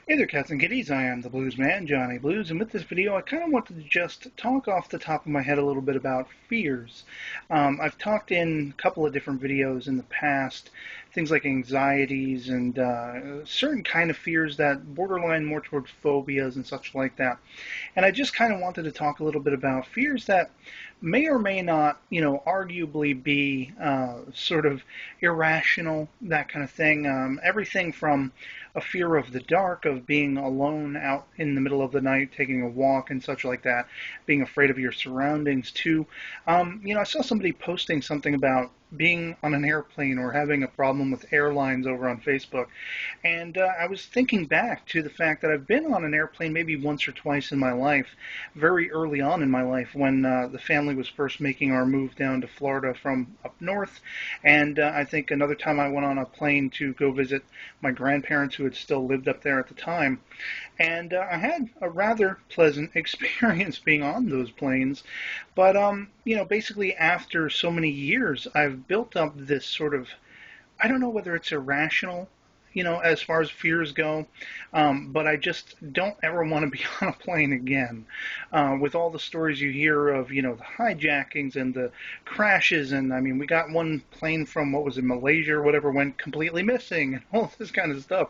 Hey there, cats and kitties. I am the Bluesman, Johnny Blues, and with this video, I kind of wanted to just talk off the top of my head a little bit about fears. I've talked in a couple of different videos in the past, things like anxieties and certain kind of fears that borderline more towards phobias and such like that. And I just kind of wanted to talk a little bit about fears that may or may not, arguably be sort of irrational, that kind of thing. Everything from a fear of the dark, of being alone out in the middle of the night, taking a walk and such like that, being afraid of your surroundings, to, I saw somebody posting something about being on an airplane or having a problem with airlines over on Facebook. And I was thinking back to the fact that I've been on an airplane maybe once or twice in my life, very early on in my life when the family was first making our move down to Florida from up north. And I think another time I went on a plane to go visit my grandparents who had still lived up there at the time. And I had a rather pleasant experience being on those planes. But, basically after so many years, I've built up this sort of, I don't know whether it's irrational, as far as fears go, but I just don't ever want to be on a plane again. With all the stories you hear of, the hijackings and the crashes, and I mean, we got one plane from, what was it, Malaysia or whatever, went completely missing, and all this kind of stuff.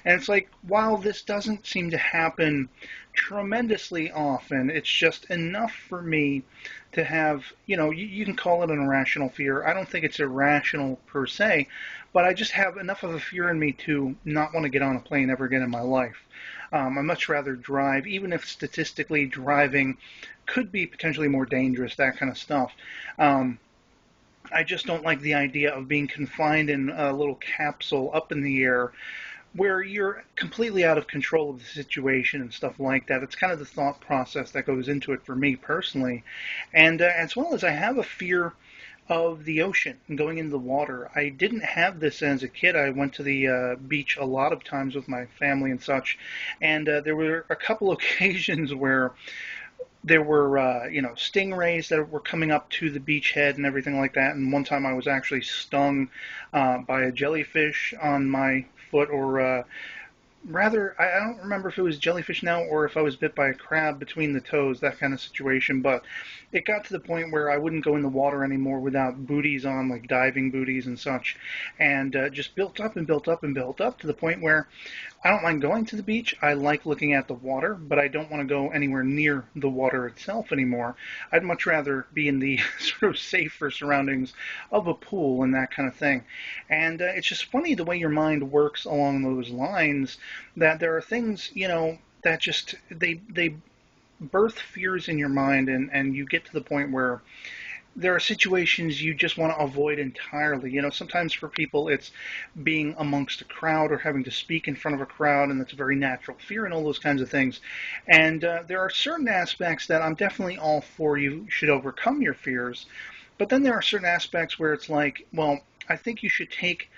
And it's like, while this doesn't seem to happen tremendously often, it's just enough for me to have, you can call it an irrational fear. I don't think it's irrational per se, but I just have enough of a fear in me to not want to get on a plane ever again in my life. I'd much rather drive, even if statistically driving could be potentially more dangerous, that kind of stuff. I just don't like the idea of being confined in a little capsule up in the air where you're completely out of control of the situation and stuff like that. It's kind of the thought process that goes into it for me personally. And as well as I have a fear of the ocean and going into the water. I didn't have this as a kid. I went to the beach a lot of times with my family and such, and there were a couple occasions where there were, stingrays that were coming up to the beachhead and everything like that. And one time I was actually stung by a jellyfish on my foot, or rather, I don't remember if it was jellyfish now or if I was bit by a crab between the toes, that kind of situation. But it got to the point where I wouldn't go in the water anymore without booties on, like diving booties and such, and just built up and built up and built up to the point where I don't mind going to the beach. I like looking at the water, but I don't want to go anywhere near the water itself anymore. I'd much rather be in the sort of safer surroundings of a pool and that kind of thing. And it's just funny the way your mind works along those lines, that there are things, that just they birth fears in your mind, and you get to the point where there are situations you just want to avoid entirely. Sometimes for people it's being amongst a crowd or having to speak in front of a crowd, and that's a very natural fear and all those kinds of things. And there are certain aspects that I'm definitely all for. You should overcome your fears. But then there are certain aspects where it's like, well, I think you should take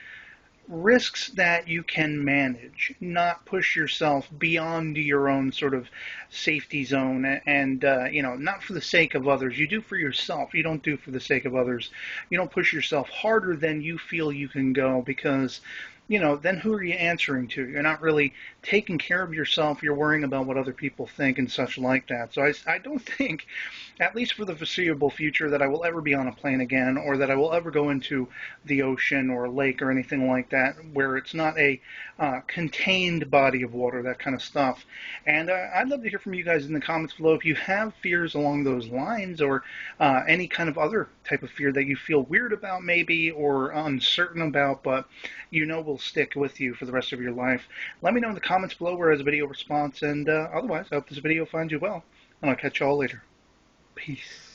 risks that you can manage, not push yourself beyond your own sort of safety zone, and not for the sake of others. You do for yourself. You don't do for the sake of others. You don't push yourself harder than you feel you can go, because then who are you answering to? You're not really taking care of yourself. You're worrying about what other people think and such like that. So I don't think, at least for the foreseeable future, that I will ever be on a plane again, or that I will ever go into the ocean or a lake or anything like that where it's not a contained body of water, that kind of stuff. And I'd love to hear from you guys in the comments below if you have fears along those lines, or any kind of other type of fear that you feel weird about maybe, or uncertain about, but will stick with you for the rest of your life. Let me know in the comments below where is a video response, and otherwise, I hope this video finds you well, and I'll catch you all later. Peace.